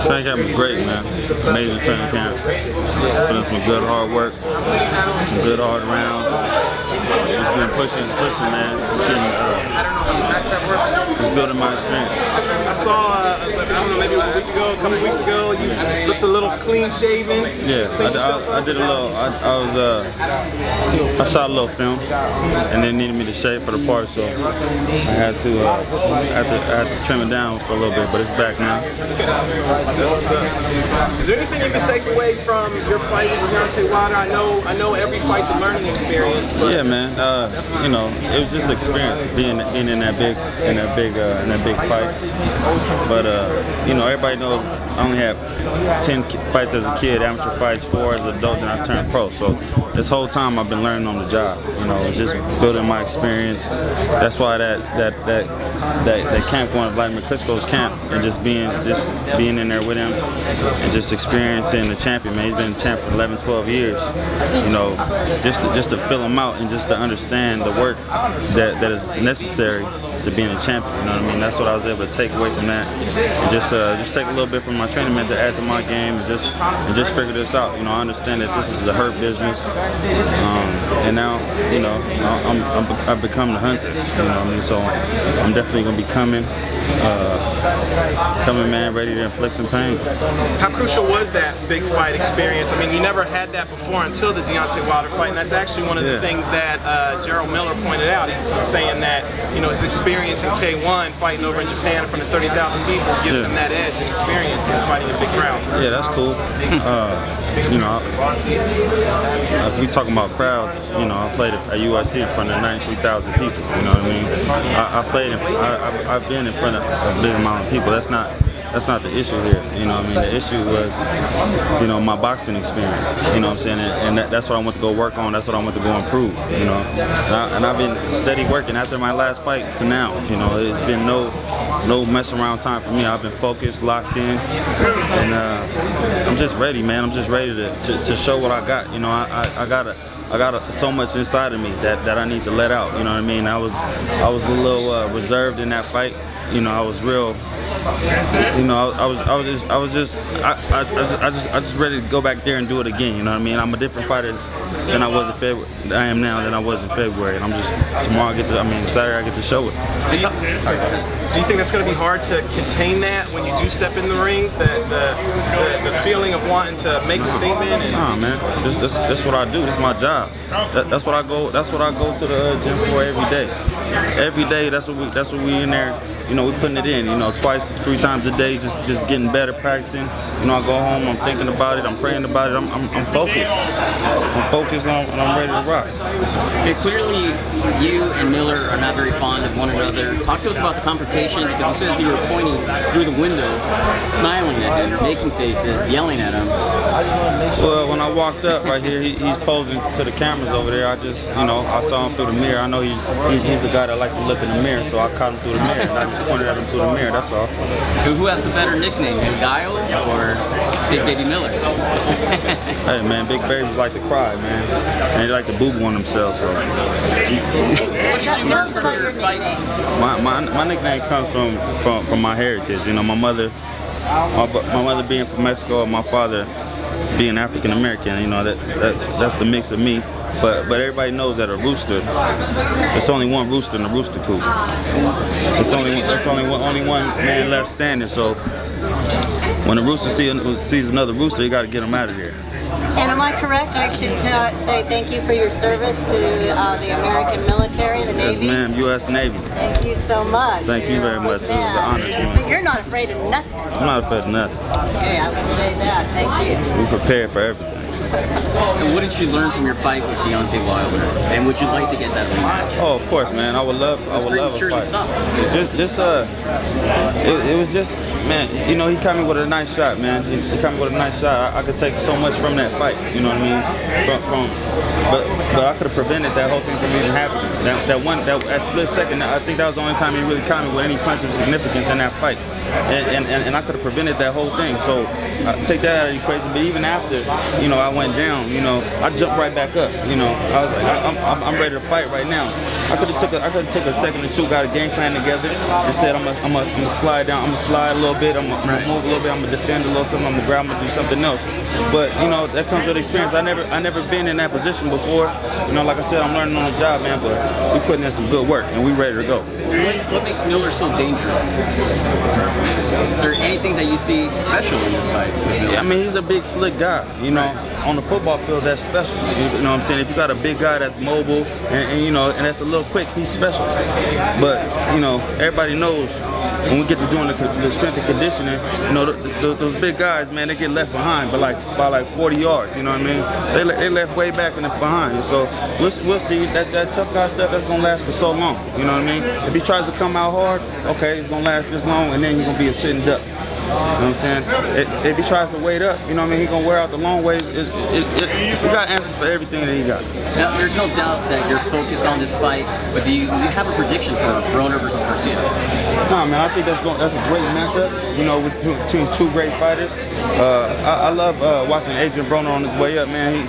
Training camp was great, man. Amazing training camp. Put in some good hard work, some good hard rounds. Just been pushing, man. Just getting, just building my experience. I saw, I don't know, maybe it was a week ago, a couple weeks ago, you looked a little clean shaven. Yeah, I did a little. I shot a little film, and they needed me to shave for the part, so I had to trim it down for a little bit, but it's back now. Is there anything you can take away from your fight with Deontay Wilder? I know every fight's a learning experience, but yeah, man. You know, it was just experience being in that big fight. But you know, everybody knows I only had 10 fights as a kid, amateur fights, 4 as an adult, and I turned pro. So this whole time I've been learning on the job. You know, just building my experience. That's why that camp, going to Vladimir Klitschko's camp, and just being in there with him and just experiencing the champion, man. He's been a champ for 11, 12 years. You know, just to fill him out and just to understand the work that is necessary to being a champion. You know what I mean? That's what I was able to take away from that. And just take a little bit from my training, man, to add to my game and just figure this out. You know, I understand that this is the hurt business, and now, you know, I've become the hunter. You know what I mean? So I'm definitely gonna be coming, man, ready to inflict some pain. How crucial was that big fight experience? I mean, you never had that before until the Deontay Wilder fight, and that's actually one of the things that Gerald Miller pointed out. He's saying that, you know, his experience in K1, fighting over in Japan in front of 30,000 people, gives him that edge and experience in fighting in big crowds. Yeah, that's cool. You know, if we talking about crowds, you know, I played at USC in front of 93,000 people. You know what I mean? I've been in front of a big amount of people. That's not the issue here. You know what I mean? The issue was, you know, my boxing experience. You know what I'm saying? And that's what I want to go work on. That's what I want to go improve. You know, and I've been steady working after my last fight to now. You know, it's been no mess around time for me. I've been focused, locked in, and I'm just ready, man. I'm just ready to show what I got. You know, I got so much inside of me that I need to let out. You know what I mean? I was a little reserved in that fight. You know, I was real. You know, I was just ready to go back there and do it again. You know what I mean? I'm a different fighter than I was in February. I am now than I was in February. And I'm just tomorrow Saturday I get to show it. Do you think that's going to be hard to contain that when you do step in the ring? The feeling of wanting to make a statement? Nah, man. This what I do. This is my job. That's what I go. That's what I go to the gym for every day. Every day. That's what we in there. You know, we putting it in. You know, 2, 3 times a day. Just getting better, practicing. You know, I go home. I'm thinking about it. I'm praying about it. I'm focused. I'm focused and I'm ready to rock. Okay, clearly, you and Miller are not very fond of one another. Talk to us about the confrontation, because it says you were pointing through the window, smiling at him, making faces, yelling at him. Well, when I walked up right here, he's posing to the cameras over there. I just, you know, I saw him through the mirror. I know he's a guy that likes to look in the mirror, so I caught him through the mirror. And I just pointed at him through the mirror, that's all. Who has the better nickname, Guile or Big Baby Miller? Hey, man, Big Babies like to cry, man. And they like to boo-boo on themselves, so. What did you learn from your fight? My nickname comes from my heritage. You know, my mother being from Mexico, and my father being African American. You know, that's the mix of me. But everybody knows that a rooster, there's only one rooster in the rooster coop. There's only one man left standing. So when a rooster sees another rooster, you got to get him out of there. And am I correct? I should say thank you for your service to the American military, the Navy. Yes, ma'am, U.S. Navy. Thank you so much. Thank you very much. It was an honor. But you're not afraid of nothing. I'm not afraid of nothing. Okay, I would say that. Thank you. We prepared for everything. And what did you learn from your fight with Deontay Wilder? And would you like to get that rematch? Oh, of course, man. I would love a fight. It was just, man, you know, he caught me with a nice shot, man. He caught me with a nice shot. I could take so much from that fight, you know what I mean? But I could have prevented that whole thing from even happening. That split second, I think that was the only time he really caught me with any punch of significance in that fight. And I could have prevented that whole thing. So take that out of the equation. But even after, you know, I went down, you know, I jumped right back up. You know, I was like, I'm ready to fight right now. I could have took a second or two, got a game plan together, and said I'm gonna slide down, I'm gonna slide a little bit, I'm gonna move a little bit, I'm gonna defend a little something, I'm gonna grab, I'm gonna do something else. But you know, that comes with experience. I never been in that position before. You know, like I said, I'm learning on the job, man. But we putting in some good work, and we ready to go. What makes Miller so dangerous? Is there anything that you see special in this fight? Yeah, I mean, he's a big, slick guy. You know, on the football field, that's special. You know what I'm saying? If you got a big guy that's mobile and you know, and that's a little quick, he's special. But you know, everybody knows when we get to doing the strength and conditioning, you know, those big guys, man, they get left behind, but by like 40 yards. You know what I mean? They left way back in the behind. So we'll see that tough guy stuff that's gonna last for so long. You know what I mean? If he tries to come out hard, okay, it's gonna last this long, and then you're gonna be a sitting duck. You know what I'm saying? If he tries to wait up, you know what I mean, he's going to wear out the long ways. We got answers for everything that he got. Now, there's no doubt that you're focused on this fight, but do you have a prediction for Conor versus Garcia? No, man, I think that's a great matchup, you know, between two great fighters. I love watching Adrian Broner on his way up, man.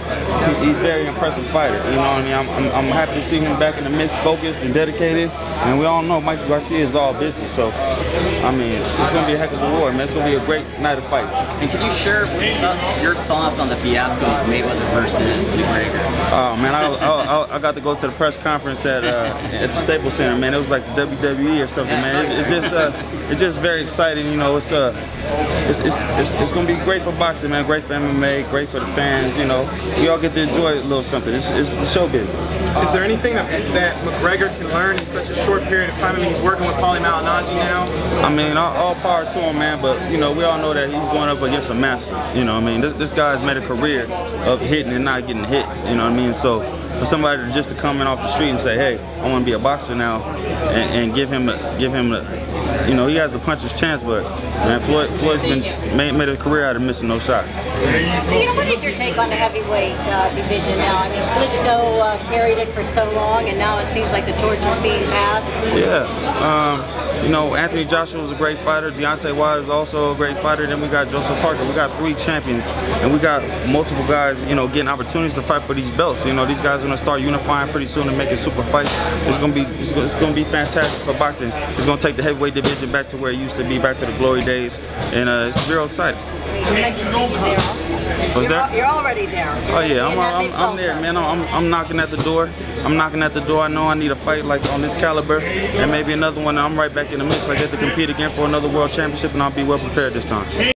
He's a very impressive fighter, you know what I mean? I'm happy to see him back in the mix, focused and dedicated. And we all know Mike Garcia is all business, so, I mean, it's going to be a heck of a war, man. It's going to be a great night of fight. And can you share with us your thoughts on the fiasco of Mayweather versus McGregor? Oh, man, I got to go to the press conference at the Staples Center, man. It was like the WWE or something, man. It's just very exciting, you know. It's going to be great for boxing, man. Great for MMA, great for the fans, you know. We all get to enjoy a little something. It's the show business. Is there anything that McGregor can learn in such a short period of time? I mean, he's working with Paulie Malignaggi now. I mean, all power to him, man, but, you know, we all know that he's going up against a master, you know what I mean? This guy's made a career of hitting and not getting hit, you know what I mean? So, for somebody just to come in off the street and say, hey, I want to be a boxer now, and give him you know, he has a puncher's chance, but, man, Floyd's made a career out of missing those shots. You know, what is your take on the heavyweight division now? I mean, Klitschko carried it for so long, and now it seems like the torch is being passed. Yeah. You know, Anthony Joshua was a great fighter. Deontay Wilder is also a great fighter. Then we got Joseph Parker. We got 3 champions, and we got multiple guys, you know, getting opportunities to fight for these belts. You know, these guys are gonna start unifying pretty soon and making super fights. It's gonna be fantastic for boxing. It's gonna take the heavyweight division back to where it used to be, back to the glory days, and it's real exciting. Nice to see you there also. What's that? You're already there. Oh yeah, I'm there, man. I'm knocking at the door. I'm knocking at the door. I know I need a fight like on this caliber, and maybe another one. I'm right back in the mix. I get to compete again for another world championship, and I'll be well prepared this time.